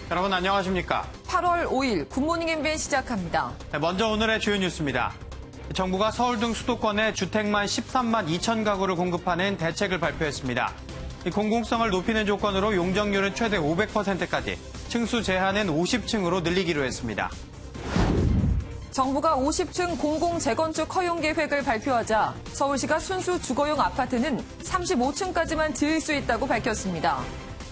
여러분 안녕하십니까? 8월 5일 굿모닝 MBN 시작합니다. 먼저 오늘의 주요 뉴스입니다. 정부가 서울 등 수도권에 주택만 13만 2천 가구를 공급하는 대책을 발표했습니다. 공공성을 높이는 조건으로 용적률은 최대 500%까지, 층수 제한은 50층으로 늘리기로 했습니다. 정부가 50층 공공 재건축 허용 계획을 발표하자 서울시가 순수 주거용 아파트는 35층까지만 지을 수 있다고 밝혔습니다.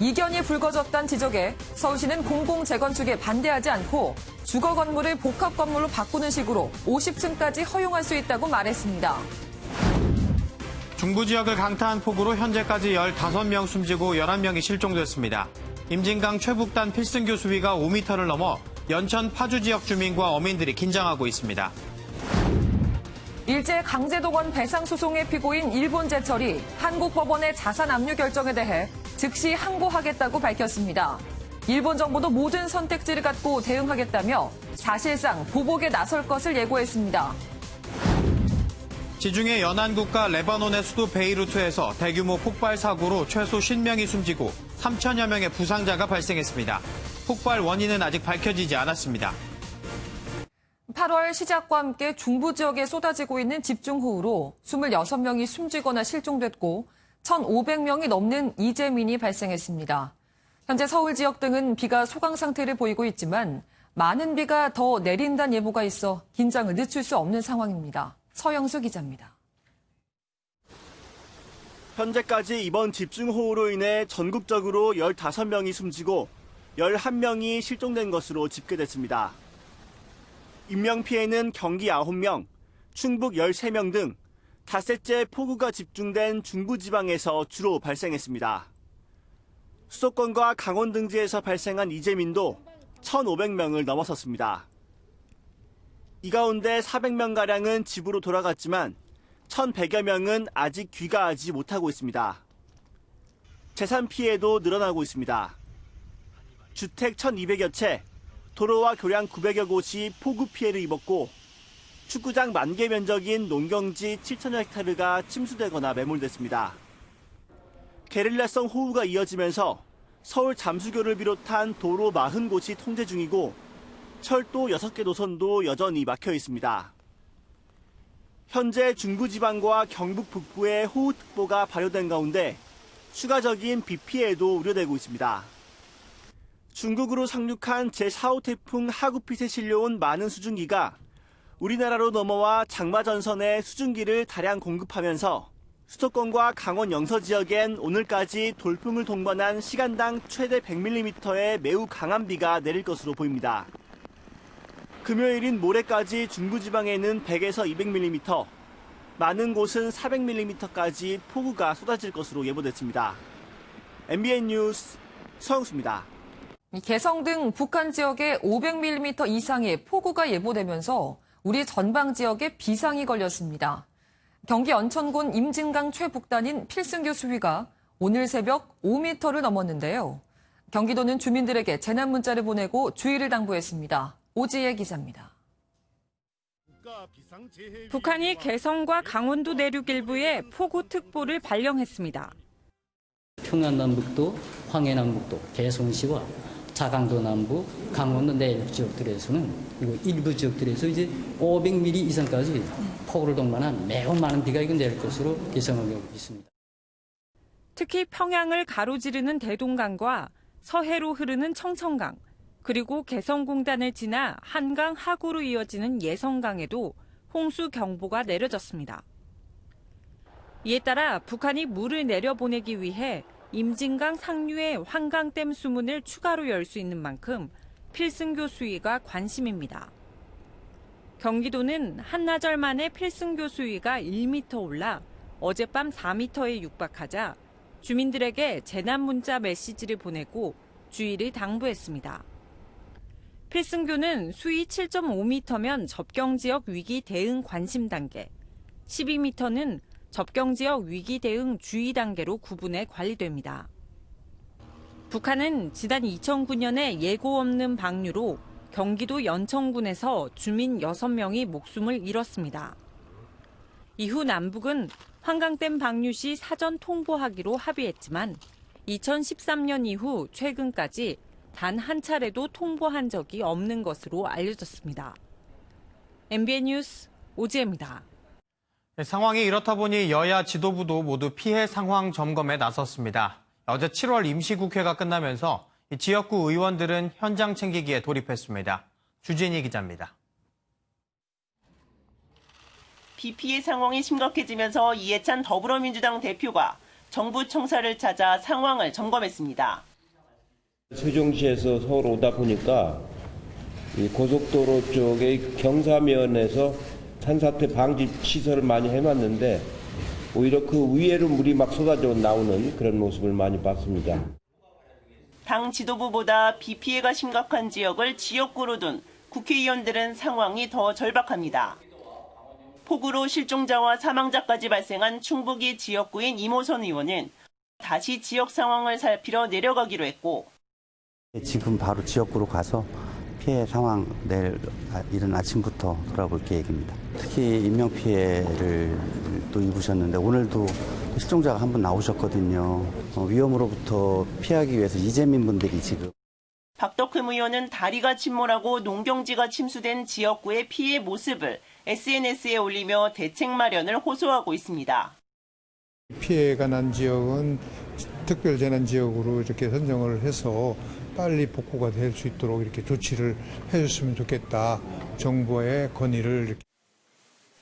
이견이 불거졌다는 지적에 서울시는 공공 재건축에 반대하지 않고 주거 건물을 복합 건물로 바꾸는 식으로 50층까지 허용할 수 있다고 말했습니다. 중부 지역을 강타한 폭우로 현재까지 15명 숨지고 11명이 실종됐습니다. 임진강 최북단 필승교 수위가 5m를 넘어 연천 파주 지역 주민과 어민들이 긴장하고 있습니다. 일제 강제동원 배상 소송의 피고인 일본제철이 한국 법원의 자산 압류 결정에 대해 즉시 항고하겠다고 밝혔습니다. 일본 정부도 모든 선택지를 갖고 대응하겠다며 사실상 보복에 나설 것을 예고했습니다. 지중해 연안국가 레바논의 수도 베이루트에서 대규모 폭발 사고로 최소 50명이 숨지고 3천여 명의 부상자가 발생했습니다. 폭발 원인은 아직 밝혀지지 않았습니다. 8월 시작과 함께 중부 지역에 쏟아지고 있는 집중호우로 26명이 숨지거나 실종됐고 1,500명이 넘는 이재민이 발생했습니다. 현재 서울 지역 등은 비가 소강 상태를 보이고 있지만 많은 비가 더 내린다는 예보가 있어 긴장을 늦출 수 없는 상황입니다. 서영수 기자입니다. 현재까지 이번 집중호우로 인해 전국적으로 15명이 숨지고 11명이 실종된 것으로 집계됐습니다. 인명피해는 경기 9명, 충북 13명 등 닷새째 폭우가 집중된 중부지방에서 주로 발생했습니다. 수도권과 강원 등지에서 발생한 이재민도 1,500명을 넘어섰습니다. 이 가운데 400명가량은 집으로 돌아갔지만 1,100여 명은 아직 귀가하지 못하고 있습니다. 재산 피해도 늘어나고 있습니다. 주택 1,200여 채, 도로와 교량 900여 곳이 폭우 피해를 입었고 축구장 만개 면적인 농경지 7천여 헥타르가 침수되거나 매몰됐습니다. 게릴라성 호우가 이어지면서 서울 잠수교를 비롯한 도로 40곳이 통제 중이고 철도 6개 노선도 여전히 막혀 있습니다. 현재 중부지방과 경북 북부에 호우특보가 발효된 가운데 추가적인 비 피해도 우려되고 있습니다. 중국으로 상륙한 제4호 태풍 하구핏에 실려온 많은 수증기가 우리나라로 넘어와 장마전선에 수증기를 다량 공급하면서 수도권과 강원 영서 지역엔 오늘까지 돌풍을 동반한 시간당 최대 100mm의 매우 강한 비가 내릴 것으로 보입니다. 금요일인 모레까지 중부지방에는 100에서 200mm, 많은 곳은 400mm까지 폭우가 쏟아질 것으로 예보됐습니다. MBN 뉴스 서영수입니다. 개성 등 북한 지역에 500mm 이상의 폭우가 예보되면서 우리 전방 지역에 비상이 걸렸습니다. 경기 연천군 임진강 최북단인 필승교 수위가 오늘 새벽 5m를 넘었는데요. 경기도는 주민들에게 재난 문자를 보내고 주의를 당부했습니다. 오지혜 기자입니다. 북한이 개성과 강원도 내륙 일부에 폭우특보를 발령했습니다. 평안남북도, 황해남북도, 개성시와 자강도 남부, 강원도 내륙 지역들에서는 일부 지역들에서 이제 500mm 이상까지 폭우를 동반한 매우 많은 비가 내릴 것으로 예상하고 있습니다. 특히 평양을 가로지르는 대동강과 서해로 흐르는 청천강, 그리고 개성공단을 지나 한강 하구로 이어지는 예성강에도 홍수 경보가 내려졌습니다. 이에 따라 북한이 물을 내려보내기 위해 임진강 상류의 환강댐 수문을 추가로 열 수 있는 만큼 필승교 수위가 관심입니다. 경기도는 한나절 만에 필승교 수위가 1m 올라 어젯밤 4m에 육박하자 주민들에게 재난 문자 메시지를 보내고 주의를 당부했습니다. 필승교는 수위 7.5m면 접경지역 위기 대응 관심 단계, 12m는 접경지역 위기 대응 주의 단계로 구분해 관리됩니다. 북한은 지난 2009년에 예고 없는 방류로 경기도 연천군에서 주민 6명이 목숨을 잃었습니다. 이후 남북은 환강댐 방류 시 사전 통보하기로 합의했지만 2013년 이후 최근까지 단 한 차례도 통보한 적이 없는 것으로 알려졌습니다. MBN 뉴스 오지혜입니다. 상황이 이렇다 보니 여야 지도부도 모두 피해 상황 점검에 나섰습니다. 어제 7월 임시국회가 끝나면서 지역구 의원들은 현장 챙기기에 돌입했습니다. 주진희 기자입니다. 비 피해 상황이 심각해지면서 이해찬 더불어민주당 대표가 정부 청사를 찾아 상황을 점검했습니다. 세종시에서 서울 오다 보니까 이 고속도로 쪽에 경사면에서 산사태 방지 시설을 많이 해놨는데 오히려 그 위에로 물이 막 쏟아져 나오는 그런 모습을 많이 봤습니다. 당 지도부보다 비 피해가 심각한 지역을 지역구로 둔 국회의원들은 상황이 더 절박합니다. 폭우로 실종자와 사망자까지 발생한 충북이 지역구인 이모선 의원은 다시 지역 상황을 살피러 내려가기로 했고, 지금 바로 지역구로 가서 피해 상황 내일 이른 아침부터 돌아볼 계획입니다. 특히 인명피해를 또 입으셨는데 오늘도 실종자가 한 분 나오셨거든요. 위험으로부터 피하기 위해서 이재민 분들이 지금. 박덕흠 의원은 다리가 침몰하고 농경지가 침수된 지역구의 피해 모습을 SNS에 올리며 대책 마련을 호소하고 있습니다. 피해가 난 지역은 특별재난지역으로 이렇게 선정을 해서 빨리 복구가 될 수 있도록 이렇게 조치를 해줬으면 좋겠다. 정부의 건의를 이렇게.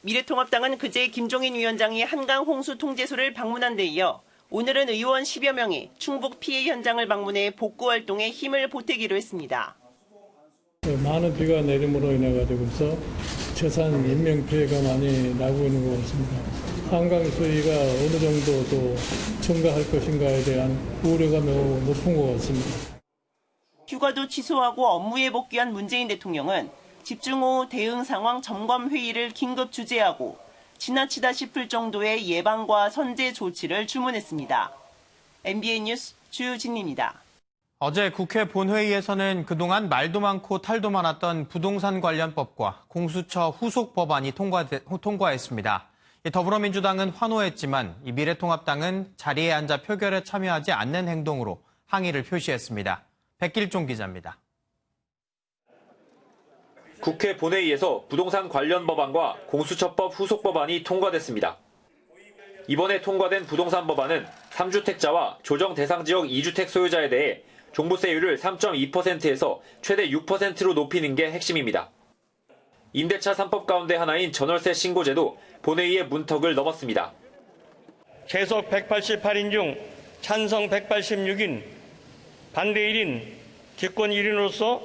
미래통합당은 그제 김종인 위원장이 한강 홍수 통제소를 방문한 데 이어 오늘은 의원 10여 명이 충북 피해 현장을 방문해 복구 활동에 힘을 보태기로 했습니다. 많은 비가 내림으로 인해 가지고서 재산 인명 피해가 많이 나고 있는 것 같습니다. 한강 수위가 어느 정도 또 증가할 것인가에 대한 우려가 매우 높은 것 같습니다. 휴가도 취소하고 업무에 복귀한 문재인 대통령은 집중호우 대응 상황 점검 회의를 긴급 주재하고 지나치다 싶을 정도의 예방과 선제 조치를 주문했습니다. MBN 뉴스 주진입니다. 어제 국회 본회의에서는 그동안 말도 많고 탈도 많았던 부동산 관련법과 공수처 후속 법안이 통과했습니다. 더불어민주당은 환호했지만 미래통합당은 자리에 앉아 표결에 참여하지 않는 행동으로 항의를 표시했습니다. 백길종 기자입니다. 국회 본회의에서 부동산 관련 법안과 공수처법 후속 법안이 통과됐습니다. 이번에 통과된 부동산 법안은 3주택자와 조정 대상 지역 2주택 소유자에 대해 종부세율을 3.2%에서 최대 6%로 높이는 게 핵심입니다. 임대차 3법 가운데 하나인 전월세 신고제도 본회의의 문턱을 넘었습니다. 계속 188인 중 찬성 186인, 반대 1인, 기권 1인으로서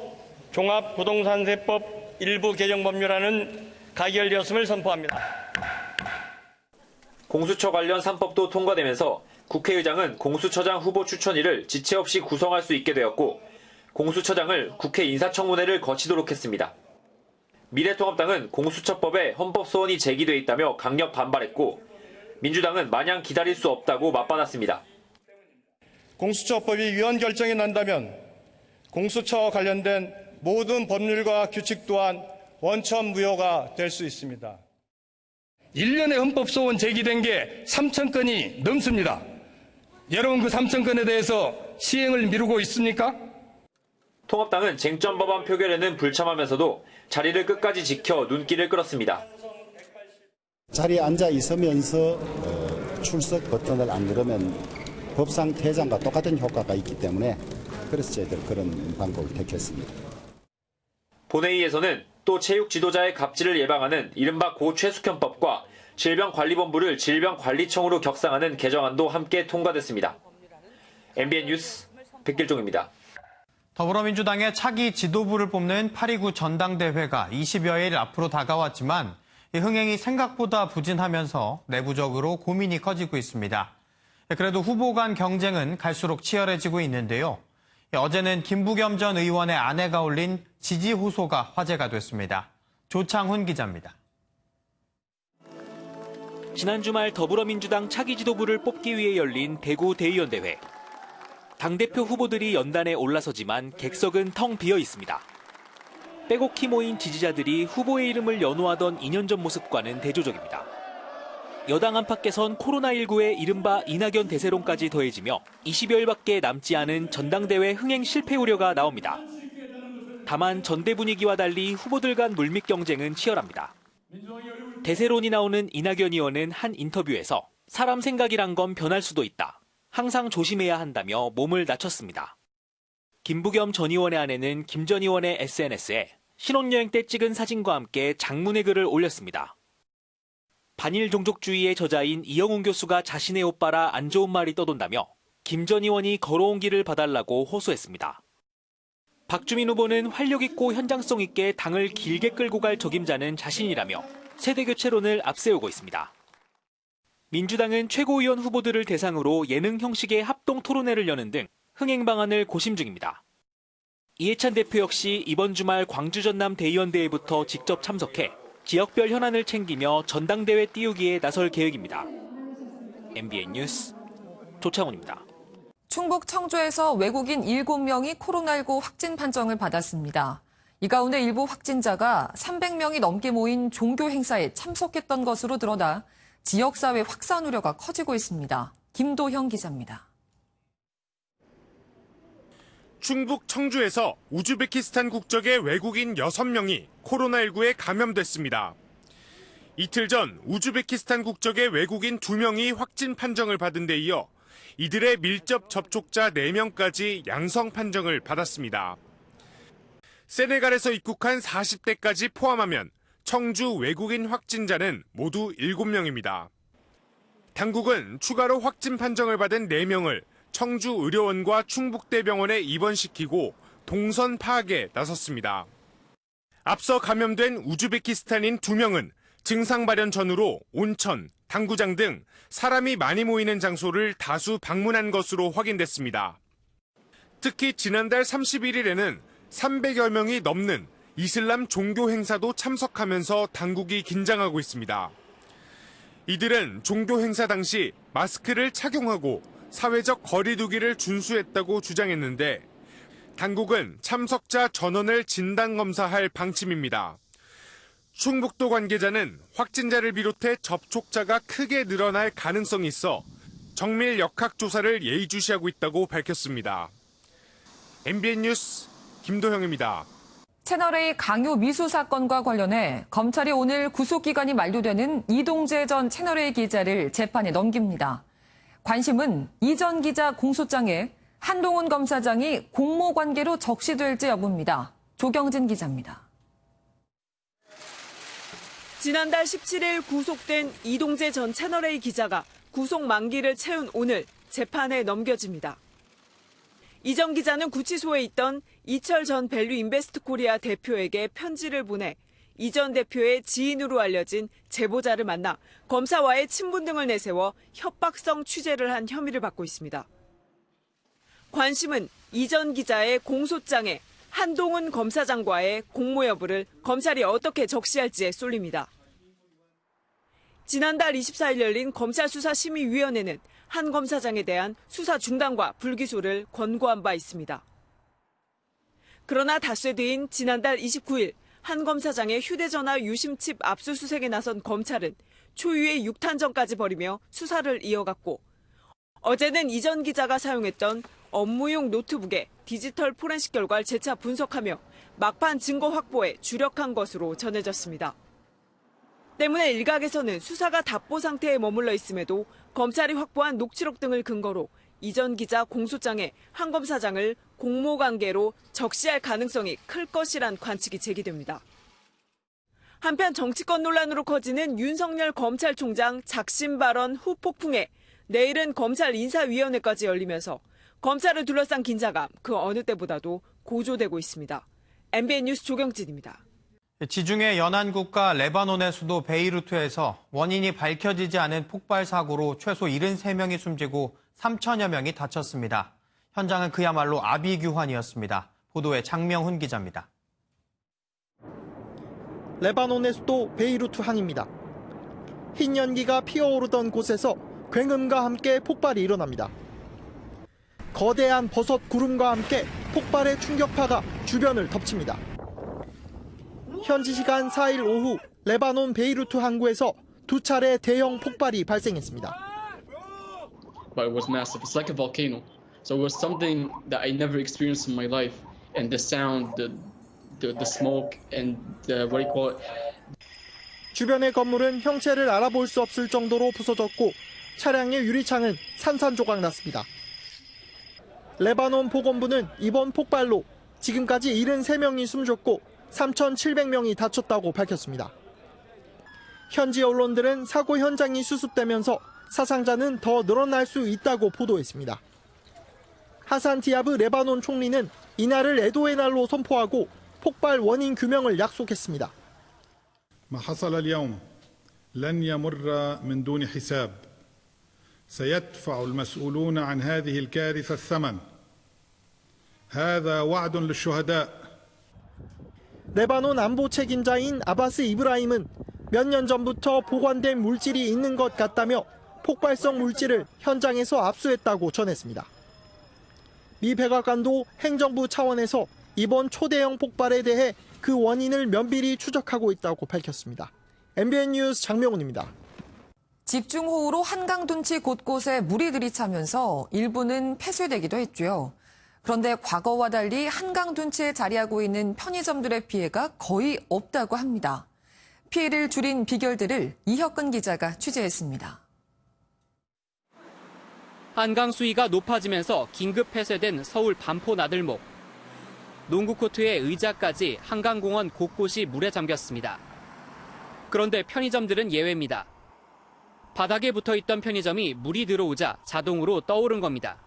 종합부동산세법 일부 개정 법률안은 가결되었음을 선포합니다. 공수처 관련 3법도 통과되면서 국회의장은 공수처장 후보 추천위를 지체 없이 구성할 수 있게 되었고 공수처장을 국회 인사청문회를 거치도록 했습니다. 미래통합당은 공수처법에 헌법 소원이 제기돼 있다며 강력 반발했고 민주당은 마냥 기다릴 수 없다고 맞받았습니다. 공수처법이 위헌 결정이 난다면 공수처와 관련된 모든 법률과 규칙 또한 원천 무효가 될 수 있습니다. 1년에 헌법소원 제기된 게 3,000건이 넘습니다. 여러분 그 3,000건에 대해서 시행을 미루고 있습니까? 통합당은 쟁점 법안 표결에는 불참하면서도 자리를 끝까지 지켜 눈길을 끌었습니다. 자리에 앉아 있으면서 출석 버튼을 안 누르면 법상 퇴장과 똑같은 효과가 있기 때문에 그래서 저희들 그런 방법을 택했습니다. 본회의에서는 또 체육 지도자의 갑질을 예방하는 이른바 고최숙현법과 질병관리본부를 질병관리청으로 격상하는 개정안도 함께 통과됐습니다. MBN 뉴스 백길종입니다. 더불어민주당의 차기 지도부를 뽑는 8.29 전당대회가 20여일 앞으로 다가왔지만 흥행이 생각보다 부진하면서 내부적으로 고민이 커지고 있습니다. 그래도 후보 간 경쟁은 갈수록 치열해지고 있는데요. 어제는 김부겸 전 의원의 아내가 올린 지지 호소가 화제가 됐습니다. 조창훈 기자입니다. 지난 주말 더불어민주당 차기 지도부를 뽑기 위해 열린 대구 대의원대회. 당대표 후보들이 연단에 올라서지만 객석은 텅 비어 있습니다. 빼곡히 모인 지지자들이 후보의 이름을 연호하던 2년 전 모습과는 대조적입니다. 여당 안팎에선 코로나19의 이른바 이낙연 대세론까지 더해지며 20여일밖에 남지 않은 전당대회 흥행 실패 우려가 나옵니다. 다만 전대 분위기와 달리 후보들 간 물밑 경쟁은 치열합니다. 대세론이 나오는 이낙연 의원은 한 인터뷰에서 사람 생각이란 건 변할 수도 있다. 항상 조심해야 한다며 몸을 낮췄습니다. 김부겸 전 의원의 아내는 김 전 의원의 SNS에 신혼여행 때 찍은 사진과 함께 장문의 글을 올렸습니다. 반일 종족주의의 저자인 이영훈 교수가 자신의 오빠라 안 좋은 말이 떠돈다며 김 전 의원이 걸어온 길을 봐달라고 호소했습니다. 박주민 후보는 활력 있고 현장성 있게 당을 길게 끌고 갈 적임자는 자신이라며 세대교체론을 앞세우고 있습니다. 민주당은 최고위원 후보들을 대상으로 예능 형식의 합동 토론회를 여는 등 흥행 방안을 고심 중입니다. 이해찬 대표 역시 이번 주말 광주 전남 대의원대회부터 직접 참석해 지역별 현안을 챙기며 전당대회 띄우기에 나설 계획입니다. MBN 뉴스 조창훈입니다. 충북 청주에서 외국인 7명이 코로나19 확진 판정을 받았습니다. 이 가운데 일부 확진자가 300명이 넘게 모인 종교 행사에 참석했던 것으로 드러나 지역사회 확산 우려가 커지고 있습니다. 김도형 기자입니다. 충북 청주에서 우즈베키스탄 국적의 외국인 6명이 코로나19에 감염됐습니다. 이틀 전 우즈베키스탄 국적의 외국인 2명이 확진 판정을 받은 데 이어 이들의 밀접 접촉자 4명까지 양성 판정을 받았습니다. 세네갈에서 입국한 40대까지 포함하면 청주 외국인 확진자는 모두 7명입니다. 당국은 추가로 확진 판정을 받은 4명을 청주의료원과 충북대병원에 입원시키고 동선 파악에 나섰습니다. 앞서 감염된 우즈베키스탄인 2명은 증상 발현 전후로 온천, 당구장 등 사람이 많이 모이는 장소를 다수 방문한 것으로 확인됐습니다. 특히 지난달 31일에는 300여 명이 넘는 이슬람 종교 행사도 참석하면서 당국이 긴장하고 있습니다. 이들은 종교 행사 당시 마스크를 착용하고 사회적 거리 두기를 준수했다고 주장했는데 당국은 참석자 전원을 진단검사할 방침입니다. 충북도 관계자는 확진자를 비롯해 접촉자가 크게 늘어날 가능성이 있어 정밀 역학 조사를 예의주시하고 있다고 밝혔습니다. MBN 뉴스 김도형입니다. 채널A 강요 미수 사건과 관련해 검찰이 오늘 구속기간이 만료되는 이동재 전 채널A 기자를 재판에 넘깁니다. 관심은 이 전 기자 공소장에 한동훈 검사장이 공모관계로 적시될지 여부입니다. 조경진 기자입니다. 지난달 17일 구속된 이동재 전 채널A 기자가 구속 만기를 채운 오늘 재판에 넘겨집니다. 이 전 기자는 구치소에 있던 이철 전 밸류인베스트코리아 대표에게 편지를 보내 이 전 대표의 지인으로 알려진 제보자를 만나 검사와의 친분 등을 내세워 협박성 취재를 한 혐의를 받고 있습니다. 관심은 이 전 기자의 공소장에 한동훈 검사장과의 공모 여부를 검찰이 어떻게 적시할지에 쏠립니다. 지난달 24일 열린 검찰수사심의위원회는 한 검사장에 대한 수사 중단과 불기소를 권고한 바 있습니다. 그러나 닷새 뒤인 지난달 29일 한 검사장의 휴대전화 유심칩 압수수색에 나선 검찰은 초유의 6탄전까지 벌이며 수사를 이어갔고 어제는 이 전 기자가 사용했던 업무용 노트북의 디지털 포렌식 결과를 재차 분석하며 막판 증거 확보에 주력한 것으로 전해졌습니다. 때문에 일각에서는 수사가 답보 상태에 머물러 있음에도 검찰이 확보한 녹취록 등을 근거로 이 전 기자 공소장에 한 검사장을 공모관계로 적시할 가능성이 클 것이란 관측이 제기됩니다. 한편 정치권 논란으로 커지는 윤석열 검찰총장 작심 발언 후 폭풍에 내일은 검찰 인사위원회까지 열리면서 검찰을 둘러싼 긴장감 그 어느 때보다도 고조되고 있습니다. MBN 뉴스 조경진입니다. 지중해 연안 국가 레바논의 수도 베이루트에서 원인이 밝혀지지 않은 폭발 사고로 최소 73명이 숨지고 3천여 명이 다쳤습니다. 현장은 그야말로 아비규환이었습니다. 보도에 장명훈 기자입니다. 레바논의 수도 베이루트 항입니다. 흰 연기가 피어오르던 곳에서 굉음과 함께 폭발이 일어납니다. 거대한 버섯 구름과 함께 폭발의 충격파가 주변을 덮칩니다. 현지 시간 4일 오후 레바논 베이루트 항구에서 두 차례 대형 폭발이 발생했습니다. But it was massive. It's like a volcano. So it was something that I never experienced in my life. And the sound, the smoke, and the what do you call it? 주변의 건물은 형체를 알아볼 수 없을 정도로 부서졌고 차량의 유리창은 산산조각 났습니다. 레바논 보건부는 이번 폭발로 지금까지 73명이 숨졌고 3,700명이 다쳤다고 밝혔습니다. 현지 언론들은 사고 현장이 수습되면서 사상자는 더 늘어날 수 있다고 보도했습니다. 하산 디아브 레바논 총리는 이날을 애도의 날로 선포하고 폭발 원인 규명을 약속했습니다. ما حصل اليوم لن يمر من دون حساب. سيدفع المسؤولون عن هذه الكارثة الثمن. هذا وعد للشهداء. 레바논 안보 책임자인 아바스 이브라임은 몇 년 전부터 보관된 물질이 있는 것 같다며 폭발성 물질을 현장에서 압수했다고 전했습니다. 미 백악관도 행정부 차원에서 이번 초대형 폭발에 대해 그 원인을 면밀히 추적하고 있다고 밝혔습니다. MBN 뉴스 장명훈입니다. 집중호우로 한강 둔치 곳곳에 물이 들이차면서 일부는 폐쇄되기도 했죠. 그런데 과거와 달리 한강 둔치에 자리하고 있는 편의점들의 피해가 거의 없다고 합니다. 피해를 줄인 비결들을 이혁근 기자가 취재했습니다. 한강 수위가 높아지면서 긴급 폐쇄된 서울 반포 나들목. 농구 코트의 의자까지 한강공원 곳곳이 물에 잠겼습니다. 그런데 편의점들은 예외입니다. 바닥에 붙어있던 편의점이 물이 들어오자 자동으로 떠오른 겁니다.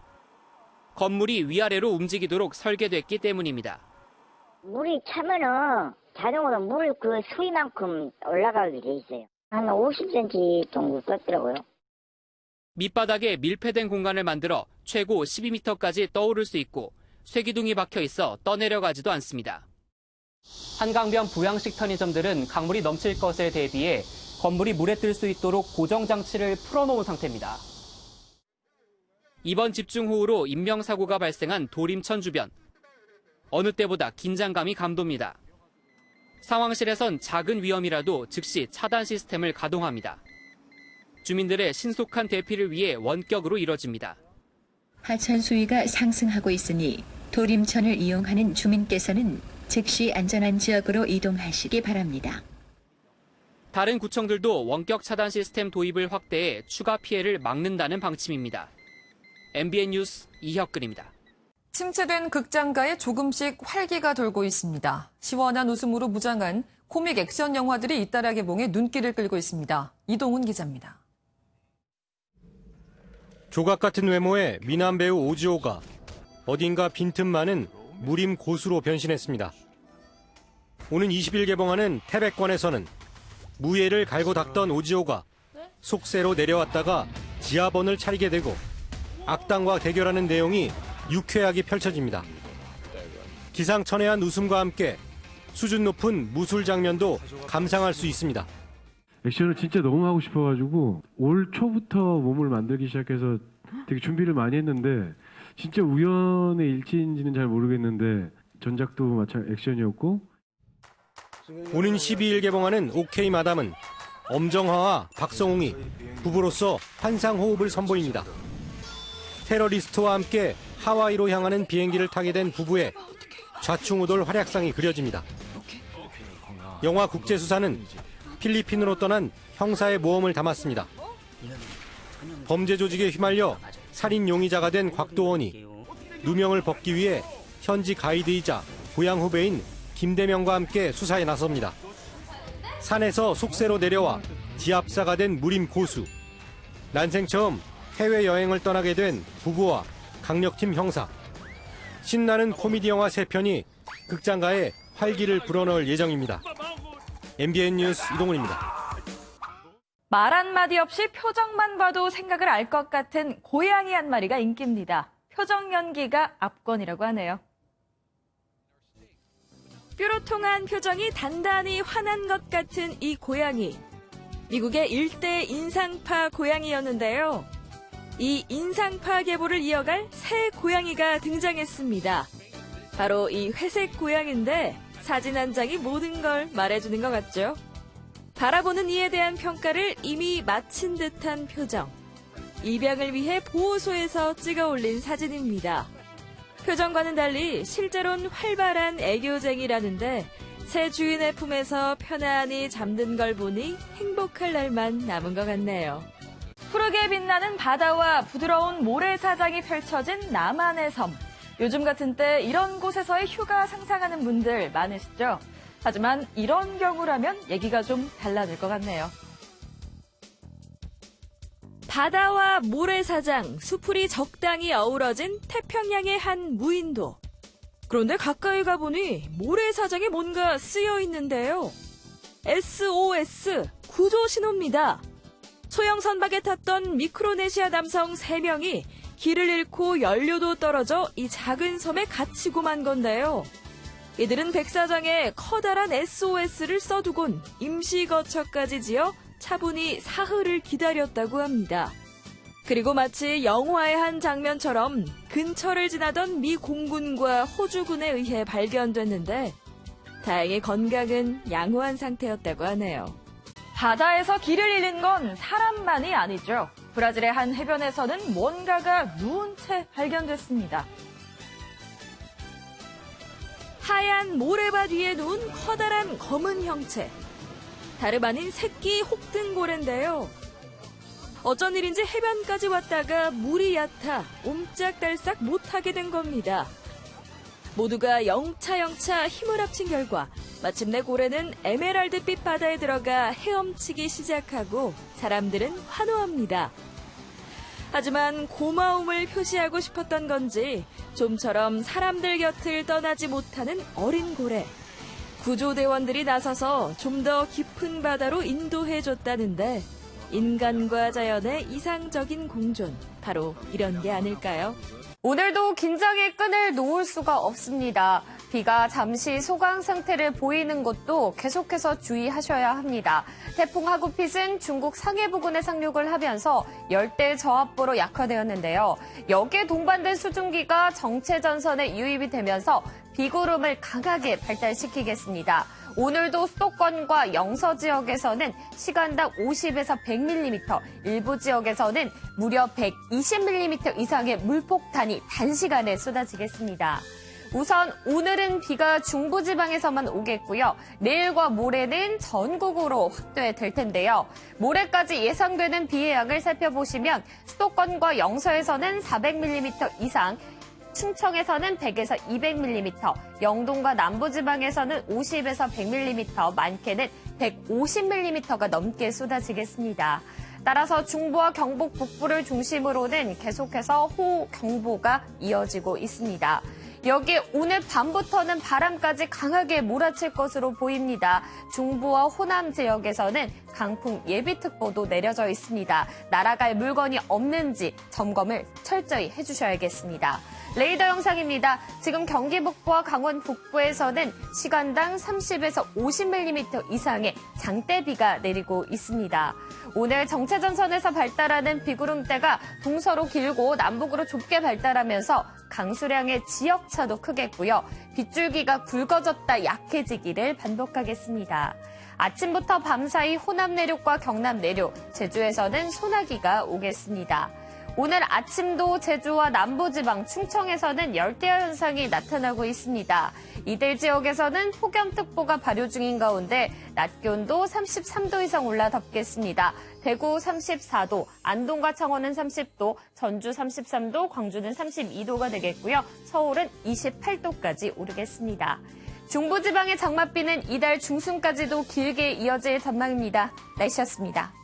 건물이 위아래로 움직이도록 설계됐기 때문입니다. 물이 차면은 자동으로 물 그 수위만큼 올라가게 돼 있어요. 한 50cm 정도 떴더라고요. 밑바닥에 밀폐된 공간을 만들어 최고 12m까지 떠오를 수 있고 쇠기둥이 박혀 있어 떠내려가지도 않습니다. 한강변 부양식 편의점들은 강물이 넘칠 것에 대비해 건물이 물에 뜰 수 있도록 고정장치를 풀어놓은 상태입니다. 이번 집중호우로 인명사고가 발생한 도림천 주변. 어느 때보다 긴장감이 감돕니다. 상황실에선 작은 위험이라도 즉시 차단 시스템을 가동합니다. 주민들의 신속한 대피를 위해 원격으로 이뤄집니다. 하천 수위가 상승하고 있으니 도림천을 이용하는 주민께서는 즉시 안전한 지역으로 이동하시기 바랍니다. 다른 구청들도 원격 차단 시스템 도입을 확대해 추가 피해를 막는다는 방침입니다. MBN 뉴스 이혁근입니다. 침체된 극장가에 조금씩 활기가 돌고 있습니다. 시원한 웃음으로 무장한 코믹 액션 영화들이 잇따라 개봉해 눈길을 끌고 있습니다. 이동훈 기자입니다. 조각 같은 외모의 미남 배우 오지호가 어딘가 빈틈 많은 무림 고수로 변신했습니다. 오는 20일 개봉하는 태백권에서는 무예를 갈고 닦던 오지호가 속세로 내려왔다가 지하번을 차리게 되고 악당과 대결하는 내용이 유쾌하게 펼쳐집니다. 기상천외한 웃음과 함께 수준 높은 무술 장면도 감상할 수 있습니다. 액션을 진짜 너무 하고 싶어가지고 올 초부터 몸을 만들기 시작해서 되게 준비를 많이 했는데 진짜 우연의 일치인지는 잘 모르겠는데 전작도 마찬 액션이었고. 오는 12일 개봉하는 오케이 마담은 엄정화와 박성웅이 부부로서 환상 호흡을 선보입니다. 테러리스트와 함께 하와이로 향하는 비행기를 타게 된 부부의 좌충우돌 활약상이 그려집니다. 영화 국제수사는 필리핀으로 떠난 형사의 모험을 담았습니다. 범죄 조직에 휘말려 살인 용의자가 된 곽도원이 누명을 벗기 위해 현지 가이드이자 고향 후배인 김대명과 함께 수사에 나섭니다. 산에서 속세로 내려와 지압사가 된 무림 고수. 난생 처음 해외여행을 떠나게 된 부부와 강력팀 형사. 신나는 코미디 영화 3편이 극장가에 활기를 불어넣을 예정입니다. MBN 뉴스 이동훈입니다. 말 한마디 없이 표정만 봐도 생각을 알 것 같은 고양이 한 마리가 인기입니다. 표정 연기가 압권이라고 하네요. 뾰로통한 표정이 단단히 환한 것 같은 이 고양이. 미국의 일대 인상파 고양이였는데요. 이 인상파 계보를 이어갈 새 고양이가 등장했습니다. 바로 이 회색 고양인데 사진 한 장이 모든 걸 말해주는 것 같죠? 바라보는 이에 대한 평가를 이미 마친 듯한 표정. 입양을 위해 보호소에서 찍어 올린 사진입니다. 표정과는 달리 실제로는 활발한 애교쟁이라는데 새 주인의 품에서 편안히 잠든 걸 보니 행복할 날만 남은 것 같네요. 푸르게 빛나는 바다와 부드러운 모래사장이 펼쳐진 남한의 섬. 요즘 같은 때 이런 곳에서의 휴가 상상하는 분들 많으시죠? 하지만 이런 경우라면 얘기가 좀 달라질 것 같네요. 바다와 모래사장, 수풀이 적당히 어우러진 태평양의 한 무인도. 그런데 가까이 가보니 모래사장에 뭔가 쓰여 있는데요. SOS, 구조 신호입니다. 소형 선박에 탔던 미크로네시아 남성 3명이 길을 잃고 연료도 떨어져 이 작은 섬에 갇히고 만 건데요. 이들은 백사장에 커다란 SOS를 써두곤 임시거처까지 지어 차분히 사흘을 기다렸다고 합니다. 그리고 마치 영화의 한 장면처럼 근처를 지나던 미 공군과 호주군에 의해 발견됐는데 다행히 건강은 양호한 상태였다고 하네요. 바다에서 길을 잃는 건 사람만이 아니죠. 브라질의 한 해변에서는 뭔가가 누운 채 발견됐습니다. 하얀 모래밭 위에 누운 커다란 검은 형체. 다름 아닌 새끼 혹등고래인데요. 어쩐 일인지 해변까지 왔다가 물이 얕아 옴짝달싹 못하게 된 겁니다. 모두가 영차 힘을 합친 결과 마침내 고래는 에메랄드빛 바다에 들어가 헤엄치기 시작하고 사람들은 환호합니다. 하지만 고마움을 표시하고 싶었던 건지 좀처럼 사람들 곁을 떠나지 못하는 어린 고래. 구조대원들이 나서서 좀 더 깊은 바다로 인도해줬다는데 인간과 자연의 이상적인 공존, 바로 이런 게 아닐까요? 오늘도 긴장의 끈을 놓을 수가 없습니다. 비가 잠시 소강 상태를 보이는 곳도 계속해서 주의하셔야 합니다. 태풍 하구핏은 중국 상해 부근에 상륙을 하면서 열대 저압보로 약화되었는데요. 여기에 동반된 수증기가 정체전선에 유입이 되면서 비구름을 강하게 발달시키겠습니다. 오늘도 수도권과 영서 지역에서는 시간당 50에서 100mm, 일부 지역에서는 무려 120mm 이상의 물폭탄이 단시간에 쏟아지겠습니다. 우선 오늘은 비가 중부지방에서만 오겠고요. 내일과 모레는 전국으로 확대될 텐데요. 모레까지 예상되는 비의 양을 살펴보시면 수도권과 영서에서는 400mm 이상, 충청에서는 100에서 200mm, 영동과 남부지방에서는 50에서 100mm, 많게는 150mm가 넘게 쏟아지겠습니다. 따라서 중부와 경북 북부를 중심으로는 계속해서 호우경보가 이어지고 있습니다. 여기에 오늘 밤부터는 바람까지 강하게 몰아칠 것으로 보입니다. 중부와 호남 지역에서는 강풍 예비특보도 내려져 있습니다. 날아갈 물건이 없는지 점검을 철저히 해주셔야겠습니다. 레이더 영상입니다. 지금 경기 북부와 강원 북부에서는 시간당 30에서 50mm 이상의 장대비가 내리고 있습니다. 오늘 정체전선에서 발달하는 비구름대가 동서로 길고 남북으로 좁게 발달하면서 강수량의 지역차도 크겠고요. 빗줄기가 굵어졌다 약해지기를 반복하겠습니다. 아침부터 밤사이 호남 내륙과 경남 내륙, 제주에서는 소나기가 오겠습니다. 오늘 아침도 제주와 남부지방, 충청에서는 열대야 현상이 나타나고 있습니다. 이들 지역에서는 폭염특보가 발효 중인 가운데 낮 기온도 33도 이상 올라 덥겠습니다. 대구 34도, 안동과 창원은 30도, 전주 33도, 광주는 32도가 되겠고요. 서울은 28도까지 오르겠습니다. 중부지방의 장맛비는 이달 중순까지도 길게 이어질 전망입니다. 날씨였습니다.